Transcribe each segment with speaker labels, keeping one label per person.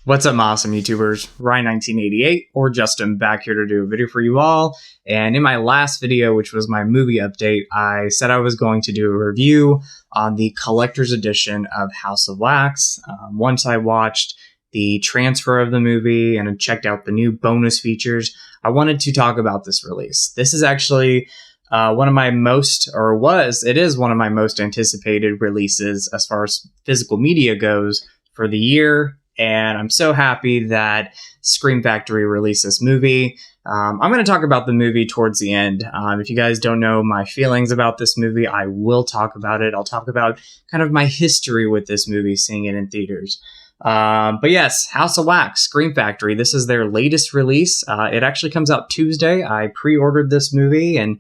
Speaker 1: What's up, awesome YouTubers? Ryan1988 or Justin back here to do a video for you all. And in my last video, which was my movie update, I said I was going to do a review on the collector's edition of House of Wax. Once I watched the transfer of the movie and checked out the new bonus features, I wanted to talk about this release. This is actually one of my most anticipated releases as far as physical media goes for the year. And I'm so happy that Scream Factory released this movie. I'm going to talk about the movie towards the end. If you guys don't know my feelings about this movie, I will talk about it. I'll talk about kind of my history with this movie, seeing it in theaters. But yes, House of Wax, Scream Factory. This is their latest release. It actually comes out Tuesday. I pre-ordered this movie, and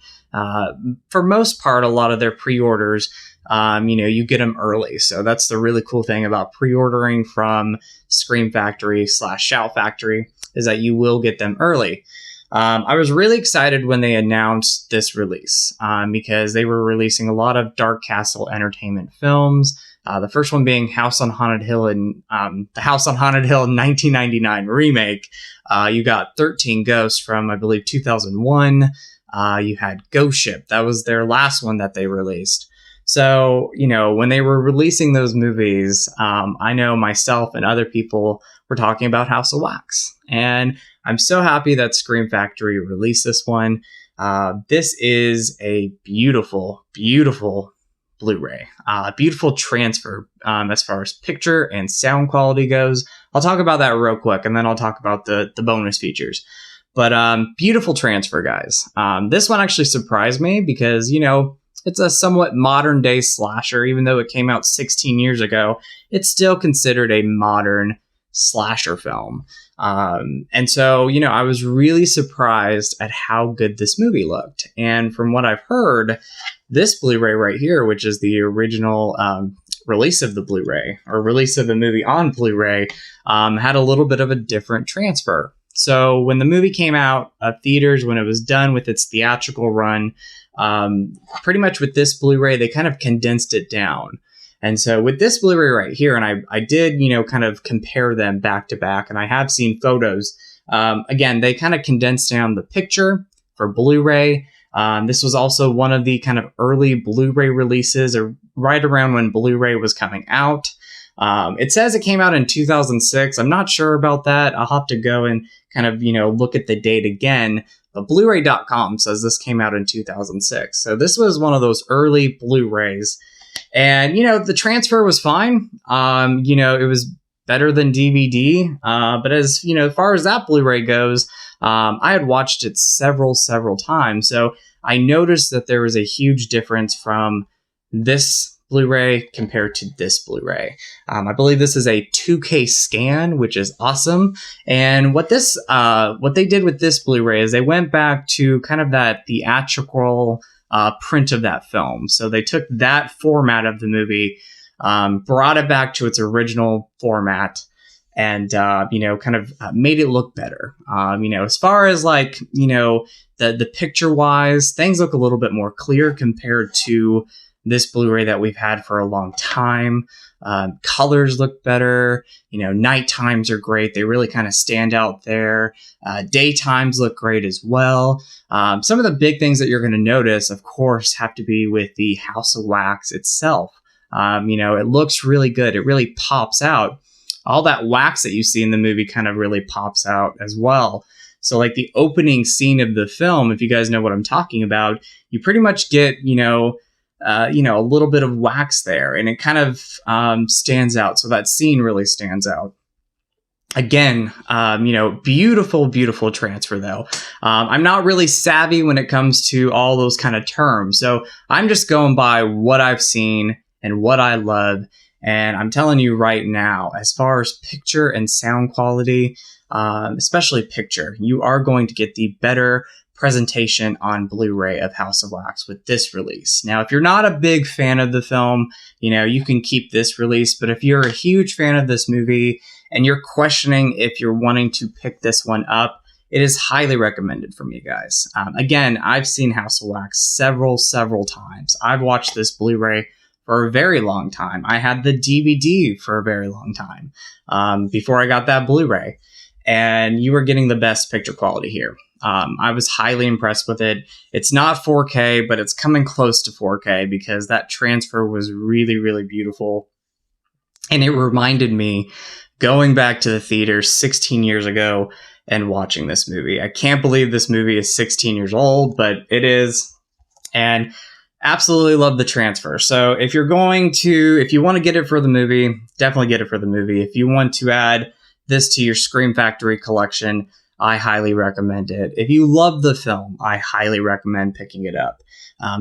Speaker 1: for most part, a lot of their pre-orders, you get them early. So that's the really cool thing about pre-ordering from Scream Factory / Shout Factory, is that you will get them early. I was really excited when they announced this release because they were releasing a lot of Dark Castle Entertainment films. The first one being House on Haunted Hill and the House on Haunted Hill 1999 remake. You got 13 Ghosts from, I believe, 2001. You had Ghost Ship. That was their last one that they released. So, when they were releasing those movies, I know myself and other people were talking about House of Wax. And I'm so happy that Scream Factory released this one. This is a beautiful, beautiful Blu-ray. Beautiful transfer as far as picture and sound quality goes. I'll talk about that real quick, and then I'll talk about the bonus features. But beautiful transfer, guys. This one actually surprised me because, it's a somewhat modern day slasher. Even though it came out 16 years ago, it's still considered a modern slasher film. And so, I was really surprised at how good this movie looked. And from what I've heard, this Blu-ray right here, which is the original release of the Blu-ray, or release of the movie on Blu-ray, had a little bit of a different transfer. So when the movie came out of theaters, when it was done with its theatrical run, pretty much with this Blu-ray, they kind of condensed it down. And so with this Blu-ray right here, and I did, kind of compare them back to back, and I have seen photos. Again, they kind of condensed down the picture for Blu-ray. This was also one of the kind of early Blu-ray releases, or right around when Blu-ray was coming out. It says it came out in 2006. I'm not sure about that. I'll have to go and kind of, look at the date again. But Blu-ray.com says this came out in 2006. So this was one of those early Blu-rays. And, the transfer was fine. It was better than DVD. But as far as that Blu-ray goes, I had watched it several times. So I noticed that there was a huge difference from this Blu-ray compared to this Blu-ray. I believe this is a 2K scan, which is awesome. And what they did with this Blu-ray is they went back to kind of that theatrical print of that film. So they took that format of the movie, brought it back to its original format, and kind of made it look better. As far as the picture wise, things look a little bit more clear compared to this Blu-ray that we've had for a long time. Colors look better. Night times are great. They really kind of stand out there. Daytimes look great as well. Some of the big things that you're going to notice, of course, have to be with the House of Wax itself. It looks really good. It really pops out. All that wax that you see in the movie kind of really pops out as well. So like the opening scene of the film, if you guys know what I'm talking about, you pretty much get, a little bit of wax there, and it kind of stands out. So that scene really stands out. Again, beautiful, beautiful transfer though. I'm not really savvy when it comes to all those kind of terms. So I'm just going by what I've seen and what I love. And I'm telling you right now, as far as picture and sound quality, especially picture, you are going to get the better presentation on Blu-ray of House of Wax with this release. Now, if you're not a big fan of the film, you can keep this release. But if you're a huge fan of this movie and you're questioning if you're wanting to pick this one up, it is highly recommended for me, guys. Again, I've seen House of Wax several times. I've watched this Blu-ray for a very long time. I had the DVD for a very long time before I got that Blu-ray. And you were getting the best picture quality here. I was highly impressed with it. It's not 4K, but it's coming close to 4K because that transfer was really, really beautiful. And it reminded me going back to the theater 16 years ago and watching this movie. I can't believe this movie is 16 years old, but it is. And absolutely love the transfer. So if you want to get it for the movie, definitely get it for the movie. If you want to add this to your Scream Factory collection, I highly recommend it. If you love the film, I highly recommend picking it up.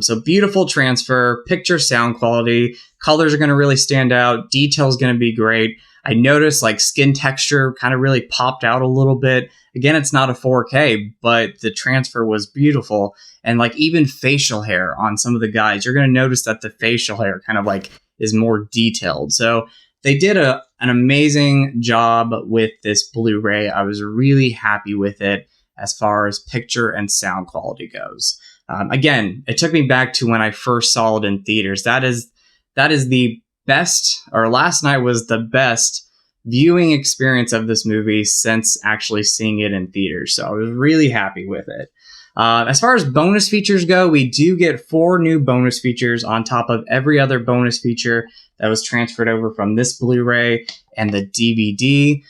Speaker 1: So beautiful transfer, picture sound quality, colors are going to really stand out, detail's going to be great. I noticed like skin texture kind of really popped out a little bit. Again, it's not a 4K, but the transfer was beautiful. And like even facial hair on some of the guys, you're going to notice that the facial hair kind of like is more detailed. So they did an amazing job with this Blu-ray. I was really happy with it as far as picture and sound quality goes. Again, it took me back to when I first saw it in theaters. That is the best, or last night was the best viewing experience of this movie since actually seeing it in theaters. So I was really happy with it. As far as bonus features go, we do get 4 new bonus features on top of every other bonus feature that was transferred over from this Blu-ray and the DVD.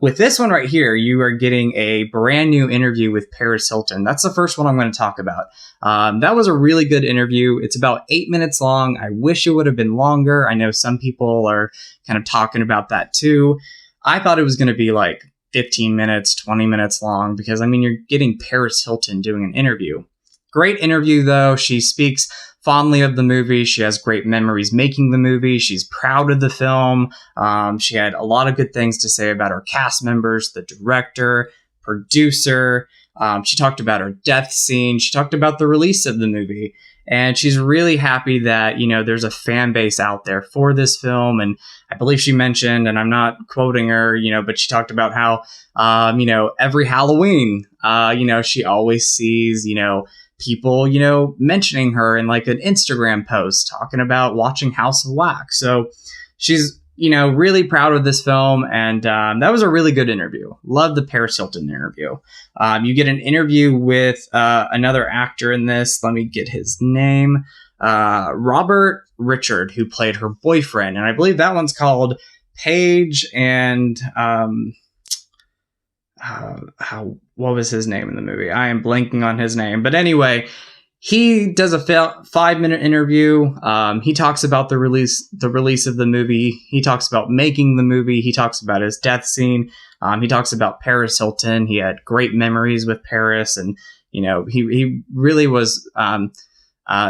Speaker 1: With this one right here, you are getting a brand new interview with Paris Hilton. That's the first one I'm going to talk about. That was a really good interview. It's about 8 minutes long. I wish it would have been longer. I know some people are kind of talking about that too. I thought it was going to be like 15 minutes, 20 minutes long because, I mean, you're getting Paris Hilton doing an interview. Great interview, though. She speaks fondly of the movie. She has great memories making the movie. She's proud of the film. She had a lot of good things to say about her cast members, the director, producer. She talked about her death scene. She talked about the release of the movie. And she's really happy that, there's a fan base out there for this film. And I believe she mentioned, and I'm not quoting her, but she talked about how, every Halloween, she always sees, people, mentioning her in like an Instagram post talking about watching House of Wax. So she's, really proud of this film. And that was a really good interview. Love the Paris Hilton interview. You get an interview with another actor in this. Let me get his name. Robert Richard, who played her boyfriend. And I believe that one's called Paige and... what was his name in the movie? I am blanking on his name. But anyway, he does a 5-minute interview. He talks about the release of the movie. He talks about making the movie. He talks about his death scene. He talks about Paris Hilton. He had great memories with Paris, and he really was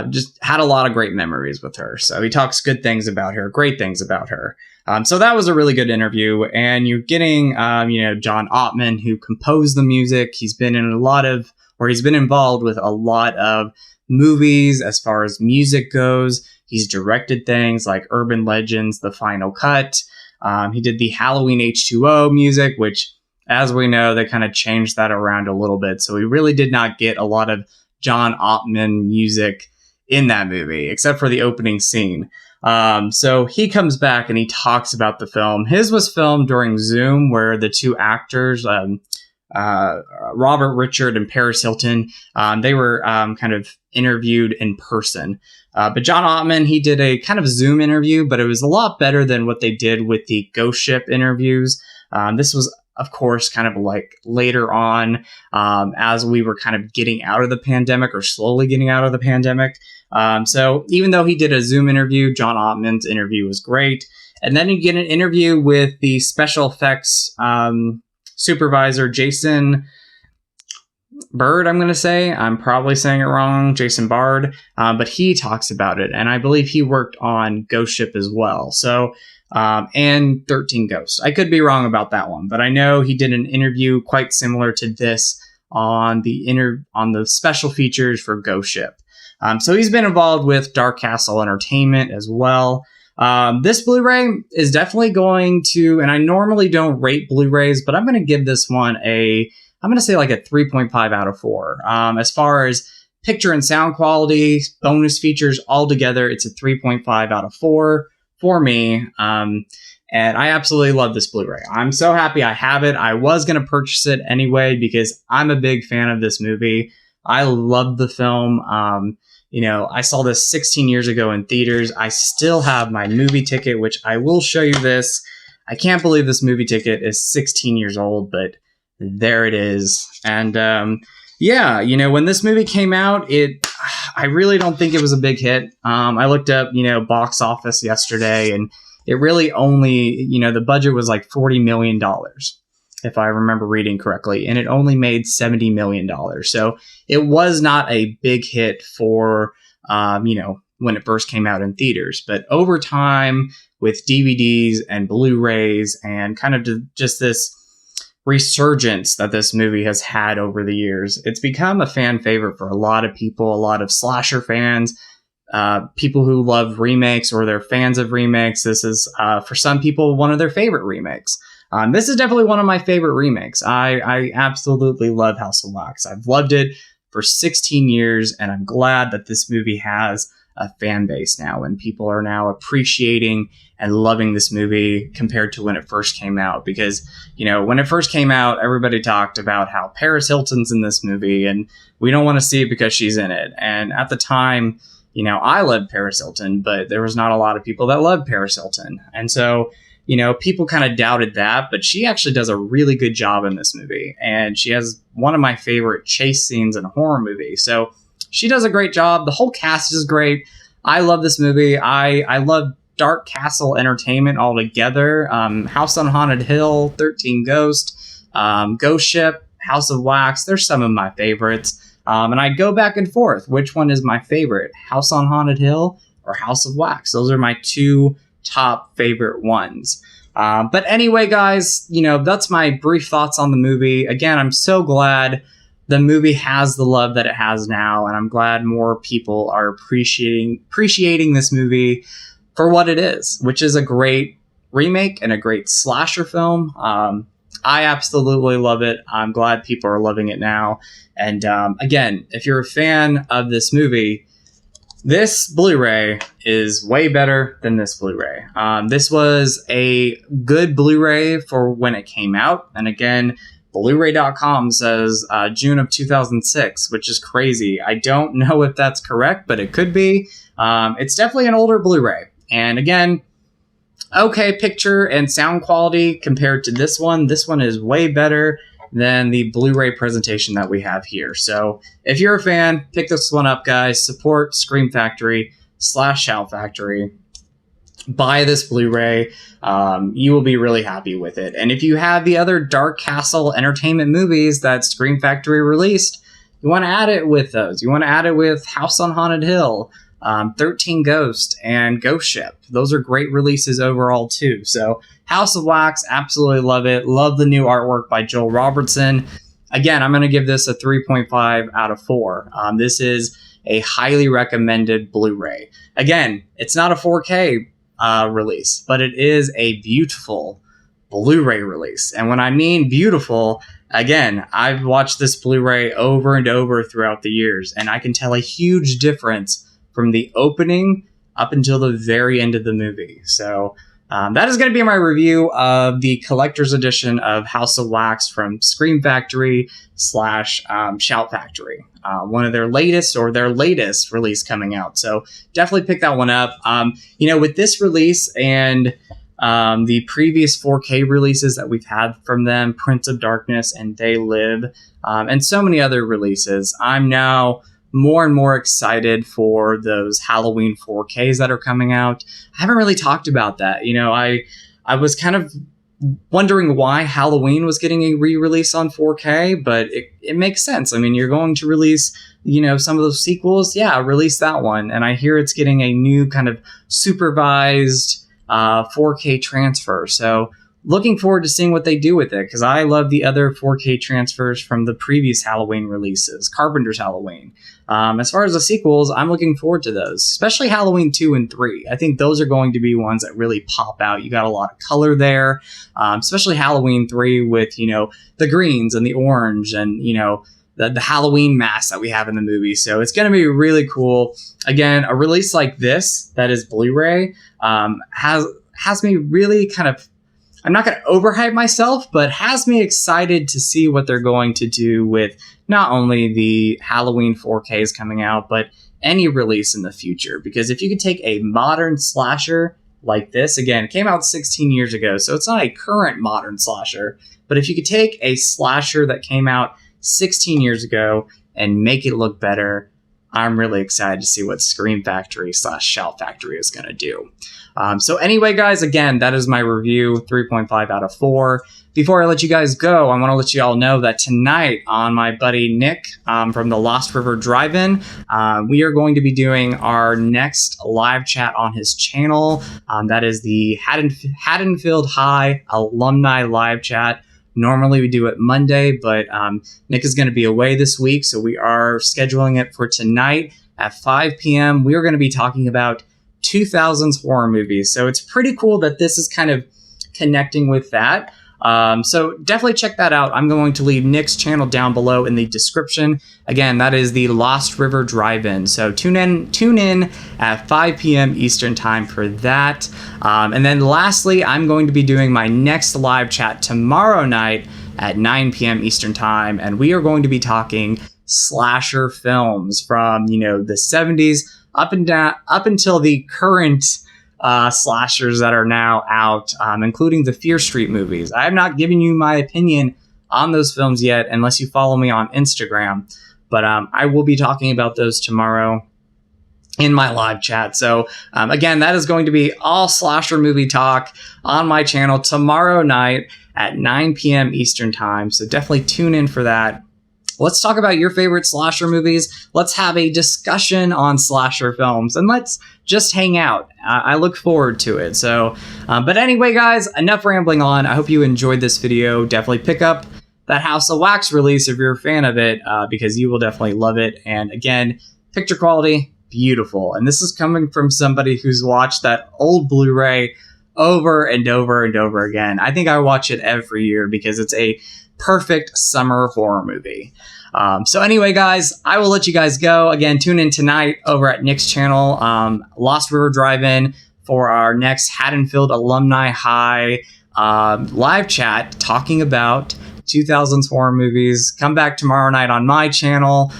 Speaker 1: just had a lot of great memories with her. So he talks good things about her, great things about her. So that was a really good interview. And you're getting, John Ottman, who composed the music. He's been involved with a lot of movies as far as music goes. He's directed things like Urban Legends, The Final Cut. He did the Halloween H2O music, which, as we know, they kind of changed that around a little bit. So we really did not get a lot of John Ottman music in that movie, except for the opening scene. So he comes back and he talks about the film. His was filmed during Zoom, where the two actors, Robert Richard and Paris Hilton, they were kind of interviewed in person. But John Ottman, he did a kind of Zoom interview, but it was a lot better than what they did with the Ghost Ship interviews. This was, of course, kind of like later on, as we were kind of getting out of the pandemic, or slowly getting out of the pandemic. So even though he did a Zoom interview, John Ottman's interview was great. And then you get an interview with the special effects supervisor, Jason Bird, I'm going to say. I'm probably saying it wrong, Jason Bard. But he talks about it. And I believe he worked on Ghost Ship as well. So, and 13 Ghosts. I could be wrong about that one, but I know he did an interview quite similar to this on the special features for Ghost Ship. So he's been involved with Dark Castle Entertainment as well. This Blu-ray is definitely going to, and I normally don't rate Blu-rays, but I'm going to give this one I'm going to say like a 3.5 out of 4. As far as picture and sound quality, bonus features all together, it's a 3.5 out of 4 for me. And I absolutely love this Blu-ray. I'm so happy I have it. I was going to purchase it anyway because I'm a big fan of this movie. I love the film. I saw this 16 years ago in theaters. I still have my movie ticket, which I will show you this. I can't believe this movie ticket is 16 years old, but there it is. And when this movie came out, I really don't think it was a big hit. I looked up, box office yesterday, and it really only, the budget was like $40 million, if I remember reading correctly, and it only made $70 million. So it was not a big hit for, when it first came out in theaters. But over time, with DVDs and Blu-rays and kind of just this resurgence that this movie has had over the years, it's become a fan favorite for a lot of people, a lot of slasher fans, people who love remakes or they're fans of remakes. This is, for some people, one of their favorite remakes. This is definitely one of my favorite remakes. I absolutely love House of Wax. I've loved it for 16 years, and I'm glad that this movie has a fan base now, and people are now appreciating and loving this movie compared to when it first came out. Because, when it first came out, everybody talked about how Paris Hilton's in this movie, and we don't want to see it because she's in it. And at the time, I loved Paris Hilton, but there was not a lot of people that loved Paris Hilton. And so, people kind of doubted that, but she actually does a really good job in this movie. And she has one of my favorite chase scenes in a horror movie. So she does a great job. The whole cast is great. I love this movie. I love Dark Castle Entertainment altogether. House on Haunted Hill, 13 Ghost, Ghost Ship, House of Wax. They're some of my favorites. And I go back and forth. Which one is my favorite? House on Haunted Hill or House of Wax? Those are my two top favorite ones. But anyway, guys, that's my brief thoughts on the movie. Again, I'm so glad the movie has the love that it has now, and I'm glad more people are appreciating this movie for what it is, which is a great remake and a great slasher film. I absolutely love it. I'm glad people are loving it now. And again, if you're a fan of this movie, this Blu-ray is way better than this Blu-ray. This was a good Blu-ray for when it came out. And again, Blu-ray.com says June of 2006, which is crazy. I don't know if that's correct, but it could be. It's definitely an older Blu-ray. And again, okay picture and sound quality compared to this one. This one is way better than the Blu-ray presentation that we have here. So if you're a fan, pick this one up, guys. Support Scream Factory / Shout Factory. Buy this Blu-ray. You will be really happy with it. And if you have the other Dark Castle Entertainment movies that Scream Factory released, you want to add it with those. You want to add it with House on Haunted Hill, 13 Ghost, and Ghost Ship. Those are great releases overall too. So House of Wax, absolutely love it. Love the new artwork by Joel Robertson. Again, I'm going to give this a 3.5 out of 4. This is a highly recommended Blu-ray. Again, it's not a 4K release, but it is a beautiful Blu-ray release. And when I mean beautiful, again, I've watched this Blu-ray over and over throughout the years, and I can tell a huge difference from the opening up until the very end of the movie. So that is going to be my review of the collector's edition of House of Wax from Scream Factory / Shout Factory. One of their latest release coming out. So definitely pick that one up. With this release and the previous 4K releases that we've had from them, Prince of Darkness and They Live, and so many other releases, I'm now more and more excited for those Halloween 4Ks that are coming out. I haven't really talked about that. I was kind of wondering why Halloween was getting a re-release on 4K, but it makes sense. I mean, you're going to release, some of those sequels. Yeah, release that one. And I hear it's getting a new kind of supervised 4K transfer. So looking forward to seeing what they do with it, because I love the other 4K transfers from the previous Halloween releases, Carpenter's Halloween. As far as the sequels, I'm looking forward to those, especially Halloween 2 and 3. I think those are going to be ones that really pop out. You got a lot of color there, especially Halloween 3 with, the greens and the orange and, the Halloween mask that we have in the movie. So it's going to be really cool. Again, a release like this, that is Blu-ray, has me really kind of, I'm not going to overhype myself, but has me excited to see what they're going to do with not only the Halloween 4Ks coming out, but any release in the future. Because if you could take a modern slasher like this, again, it came out 16 years ago, so it's not a current modern slasher, but if you could take a slasher that came out 16 years ago and make it look better, I'm really excited to see what Scream Factory / Shout Factory is going to do. So anyway, guys, again, that is my review, 3.5 out of 4. Before I let you guys go, I want to let you all know that tonight on my buddy Nick from the Lost River Drive-In, we are going to be doing our next live chat on his channel. That is the Haddonfield High Alumni Live Chat. Normally we do it Monday, but Nick is going to be away this week, so we are scheduling it for tonight at 5 p.m. We are going to be talking about 2000s horror movies, so it's pretty cool that this is kind of connecting with that. So definitely check that out. I'm going to leave Nick's channel down below in the description. Again, that is the Lost River Drive-In. So tune in at 5 p.m. Eastern time for that. And then lastly, I'm going to be doing my next live chat tomorrow night at 9 p.m. Eastern time. And we are going to be talking slasher films from, the 70s up until the current slashers that are now out, including the Fear Street movies. I have not given you my opinion on those films yet, unless you follow me on Instagram. But I will be talking about those tomorrow in my live chat. So again, that is going to be all slasher movie talk on my channel tomorrow night at 9 p.m. Eastern time. So definitely tune in for that. Let's talk about your favorite slasher movies. Let's have a discussion on slasher films, and let's just hang out. I look forward to it. So, but anyway, guys, enough rambling on. I hope you enjoyed this video. Definitely pick up that House of Wax release if you're a fan of it, because you will definitely love it. And again, picture quality, beautiful. And this is coming from somebody who's watched that old Blu-ray over and over and over again. I think I watch it every year because it's a perfect summer horror movie. So anyway, guys, I will let you guys go. Again, tune in tonight over at Nick's channel, Lost River Drive-In, for our next Haddonfield Alumni High live chat talking about 2000s horror movies. Come back tomorrow night on my channel.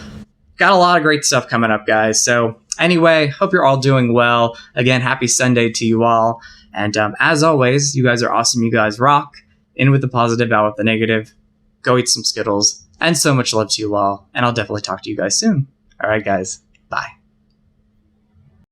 Speaker 1: Got a lot of great stuff coming up, guys. So anyway, hope you're all doing well. Again, happy Sunday to you all. And as always, you guys are awesome. You guys rock. In with the positive, out with the negative. Go eat some Skittles. And so much love to you all. And I'll definitely talk to you guys soon. All right, guys.